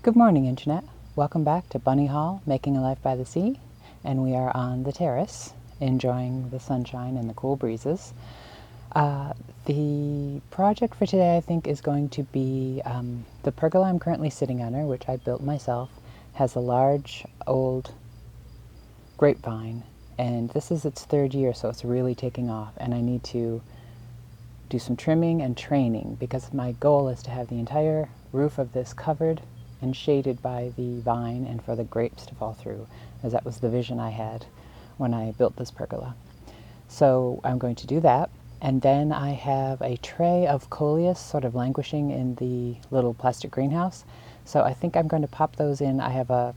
Good morning, Internet. Welcome back to Bunny Hall, Making a Life by the Sea, and we are on the terrace, enjoying the sunshine and the cool breezes. The project for today, I think, is going to be the pergola I'm currently sitting under, which I built myself, has a large old grapevine, and this is its third year, so it's really taking off, and I need to do some trimming and training because my goal is to have the entire roof of this covered and shaded by the vine and for the grapes to fall through, as that was the vision I had when I built this pergola. So I'm going to do that, and then I have a tray of Coleus sort of languishing in the little plastic greenhouse, so I think I'm going to pop those in. I have a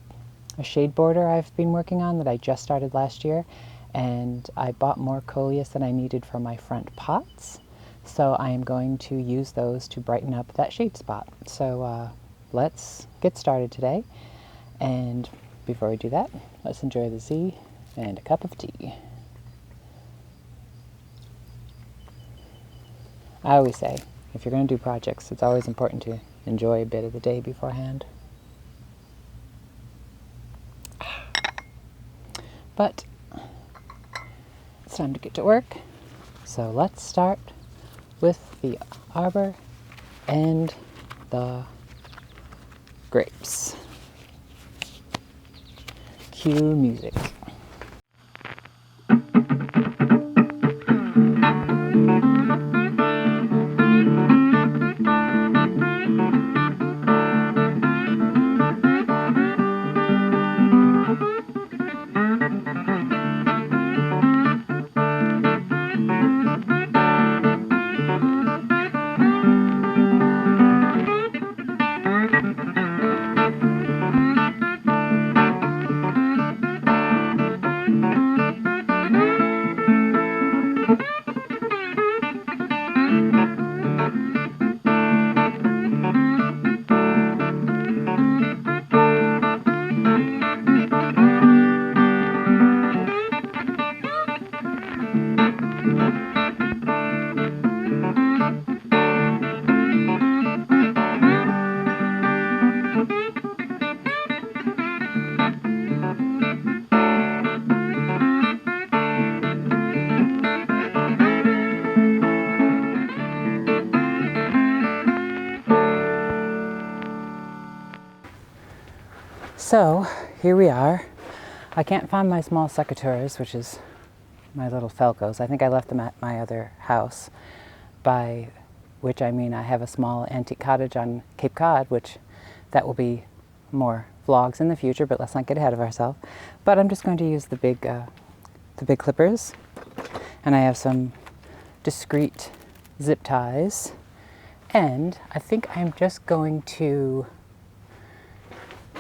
shade border I've been working on that I just started last year, and I bought more Coleus than I needed for my front pots, so I am going to use those to brighten up that shade spot. So let's get started today, and before we do that, let's enjoy the sea and a cup of tea. I always say, if you're going to do projects, it's always important to enjoy a bit of the day beforehand. But it's time to get to work, so let's start with the arbor and the grapes. Cue music. So here we are. I can't find my small secateurs, which is my little falcos. I think I left them at my other house, by which I mean I have a small antique cottage on Cape Cod, which that will be more vlogs in the future, but let's not get ahead of ourselves. But I'm just going to use the big clippers, and I have some discreet zip ties, and I think I'm just going to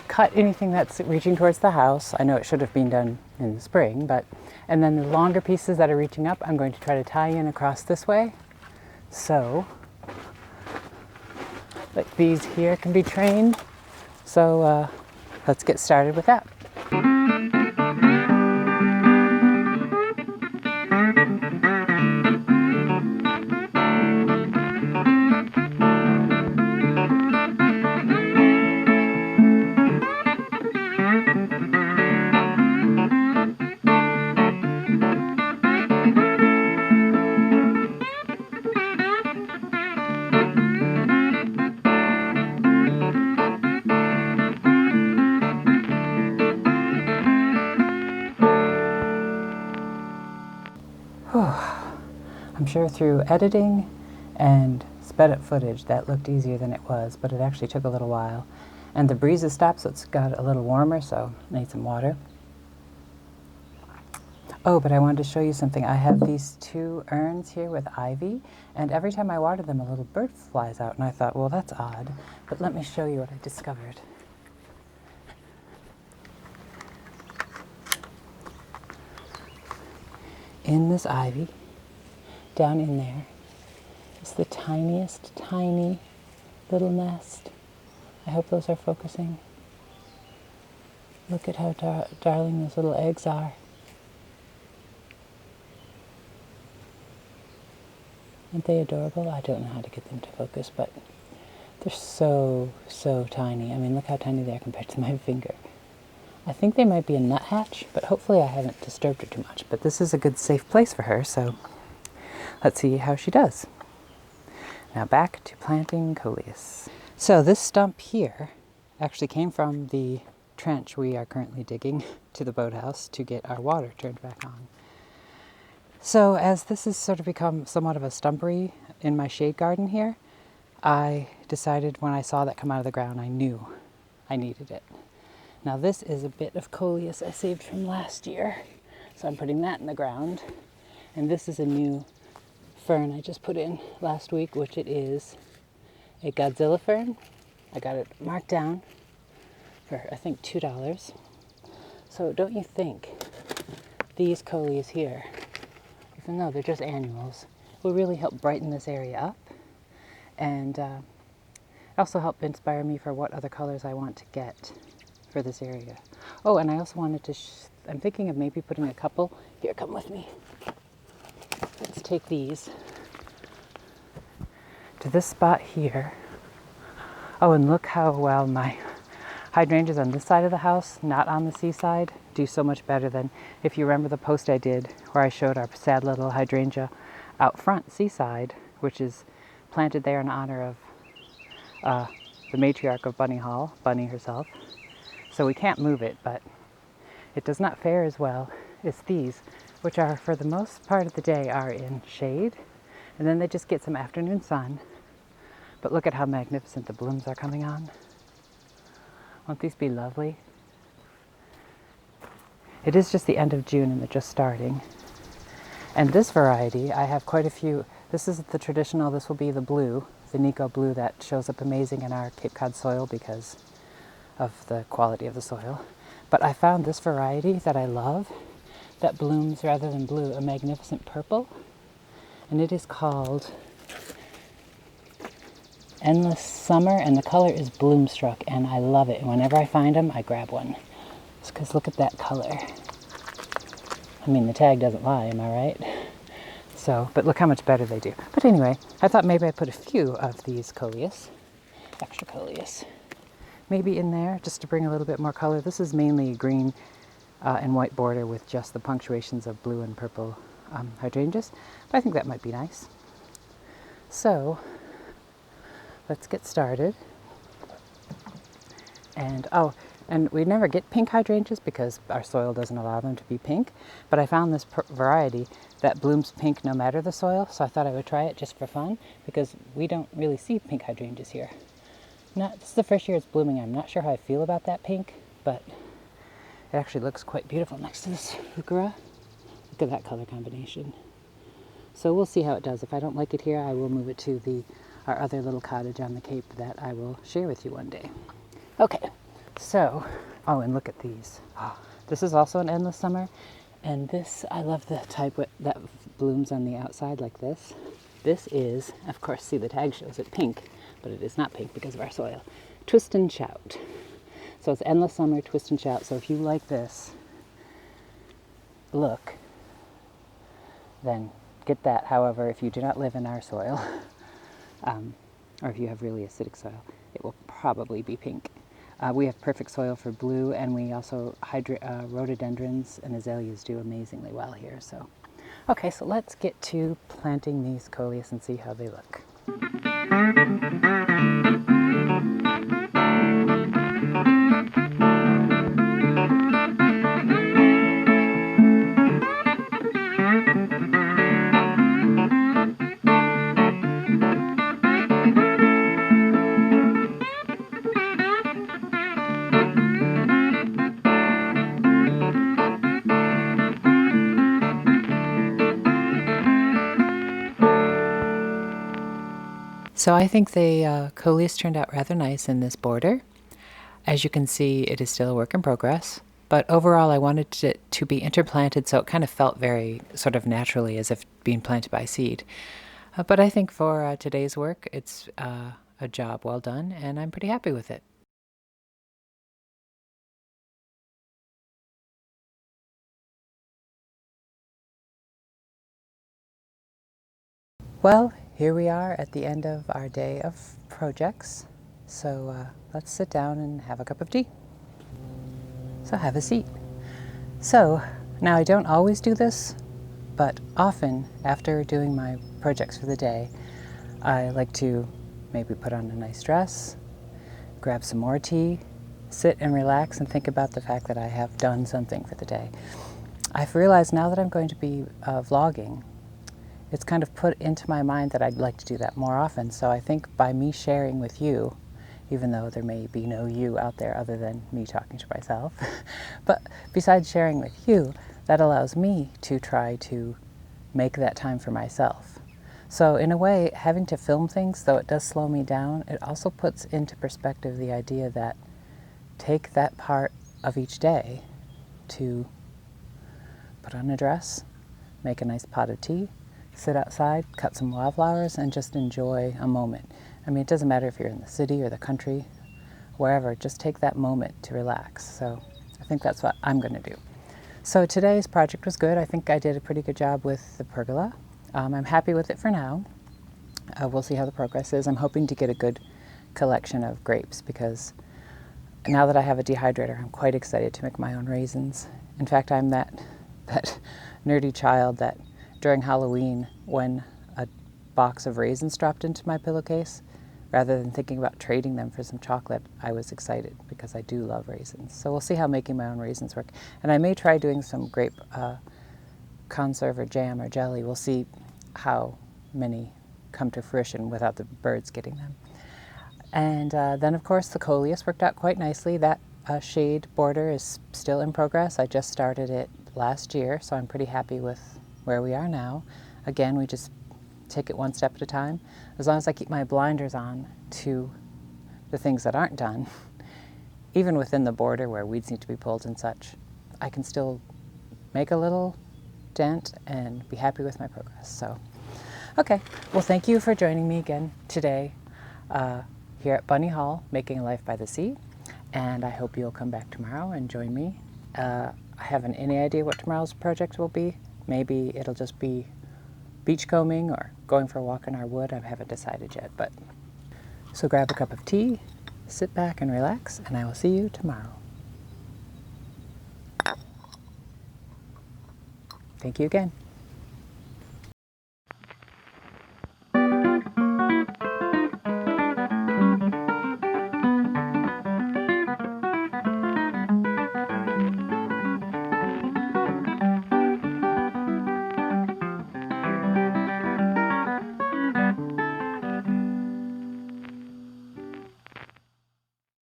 cut anything that's reaching towards the house. I know it should have been done in the spring, and then the longer pieces that are reaching up, I'm going to try to tie in across this way. So, like these here can be trained. So let's get started with that. I'm sure through editing and sped up footage that looked easier than it was, but it actually took a little while. And the breeze has stopped, so it's got a little warmer, so I need some water. Oh, but I wanted to show you something. I have these two urns here with ivy, and every time I water them, a little bird flies out, and I thought, well, that's odd, but let me show you what I discovered. In this ivy, down in there, is the tiniest, tiny little nest. I hope those are focusing. Look at how darling those little eggs are. Aren't they adorable? I don't know how to get them to focus, but They're so, so tiny. I mean, look how tiny they are compared to my finger. I think they might be a nuthatch, but hopefully I haven't disturbed her too much. But this is a good safe place for her, so let's see how she does. Now back to planting Coleus. So this stump here actually came from the trench we are currently digging to the boathouse to get our water turned back on. So as this has sort of become somewhat of a stumpery in my shade garden here, I decided when I saw that come out of the ground, I knew I needed it. Now this is a bit of Coleus I saved from last year, so I'm putting that in the ground. And this is a new fern I just put in last week, which it is a Godzilla fern. I got it marked down for, I think, $2. So don't you think these Coleus here, even though they're just annuals, will really help brighten this area up and also help inspire me for what other colors I want to get for this area. Oh, and I also wanted to, I'm thinking of maybe putting a couple, here, come with me. Let's take these to this spot here. Oh, and look how well my hydrangeas on this side of the house, not on the seaside, do so much better than, if you remember the post I did where I showed our sad little hydrangea out front seaside, which is planted there in honor of the matriarch of Bunny Hall, Bunny herself. So we can't move it, but it does not fare as well as these, which are, for the most part of the day, are in shade, and then they just get some afternoon sun. But look at how magnificent the blooms are coming on. Won't these be lovely? It is just the end of June and they're just starting. And this variety, I have quite a few. This is the traditional, this will be the blue, the Nico blue that shows up amazing in our Cape Cod soil because of the quality of the soil. But I found this variety that I love that blooms, rather than blue, a magnificent purple. And it is called Endless Summer, and the color is Bloomstruck, and I love it. And whenever I find them, I grab one. Just because look at that color. I mean, the tag doesn't lie, am I right? So, but look how much better they do. But anyway, I thought maybe I'd put a few of these Coleus, extra Coleus, maybe in there just to bring a little bit more color. This is mainly green and white border with just the punctuations of blue and purple hydrangeas, but I think that might be nice. So let's get started. And oh, and we never get pink hydrangeas because our soil doesn't allow them to be pink, but I found this variety that blooms pink no matter the soil, so I thought I would try it just for fun because we don't really see pink hydrangeas here. This is the first year it's blooming. I'm not sure how I feel about that pink, but it actually looks quite beautiful next to this heuchera. Look at that color combination. So we'll see how it does. If I don't like it here, I will move it to our other little cottage on the Cape that I will share with you one day. Okay, so, oh, and look at these. Oh, this is also an Endless Summer, and this, I love the type that blooms on the outside like this. This is, of course, see the tag shows it pink, but it is not pink because of our soil. Twist and Shout. So it's Endless Summer, Twist and Shout. So if you like this look, then get that. However, if you do not live in our soil, or if you have really acidic soil, it will probably be pink. We have perfect soil for blue, and we also rhododendrons and azaleas do amazingly well here. So, okay, so let's get to planting these Coleus and see how they look. So I think the Coleus turned out rather nice in this border. As you can see, it is still a work in progress, but overall I wanted it to be interplanted so it kind of felt very sort of naturally as if being planted by seed. But I think for today's work, it's a job well done, and I'm pretty happy with it. Well, here we are at the end of our day of projects. So let's sit down and have a cup of tea. So have a seat. So now I don't always do this, but often after doing my projects for the day, I like to maybe put on a nice dress, grab some more tea, sit and relax and think about the fact that I have done something for the day. I've realized now that I'm going to be vlogging, it's kind of put into my mind that I'd like to do that more often. So I think by me sharing with you, even though there may be no you out there other than me talking to myself, but besides sharing with you, that allows me to try to make that time for myself. So in a way, having to film things, though it does slow me down, it also puts into perspective the idea that take that part of each day to put on a dress, make a nice pot of tea, sit outside, cut some wildflowers, and just enjoy a moment. I mean, it doesn't matter if you're in the city or the country, wherever, just take that moment to relax. So I think that's what I'm going to do. So today's project was good. I think I did a pretty good job with the pergola. I'm happy with it for now. We'll see how the progress is. I'm hoping to get a good collection of grapes because now that I have a dehydrator, I'm quite excited to make my own raisins. In fact, I'm that nerdy child that during Halloween, when a box of raisins dropped into my pillowcase, rather than thinking about trading them for some chocolate, I was excited because I do love raisins. So we'll see how making my own raisins work. And I may try doing some grape conserve or jam or jelly. We'll see how many come to fruition without the birds getting them. And then of course the Coleus worked out quite nicely. That shade border is still in progress. I just started it last year, so I'm pretty happy with where we are now. Again, we just take it one step at a time. As long as I keep my blinders on to the things that aren't done, even within the border where weeds need to be pulled and such, I can still make a little dent and be happy with my progress. So, okay, well thank you for joining me again today here at Bunny Hall, Making a Life by the Sea, and I hope you'll come back tomorrow and join me. I haven't any idea what tomorrow's project will be. Maybe it'll just be beachcombing or going for a walk in our wood. I haven't decided yet, but so grab a cup of tea, sit back and relax, and I will see you tomorrow. Thank you again.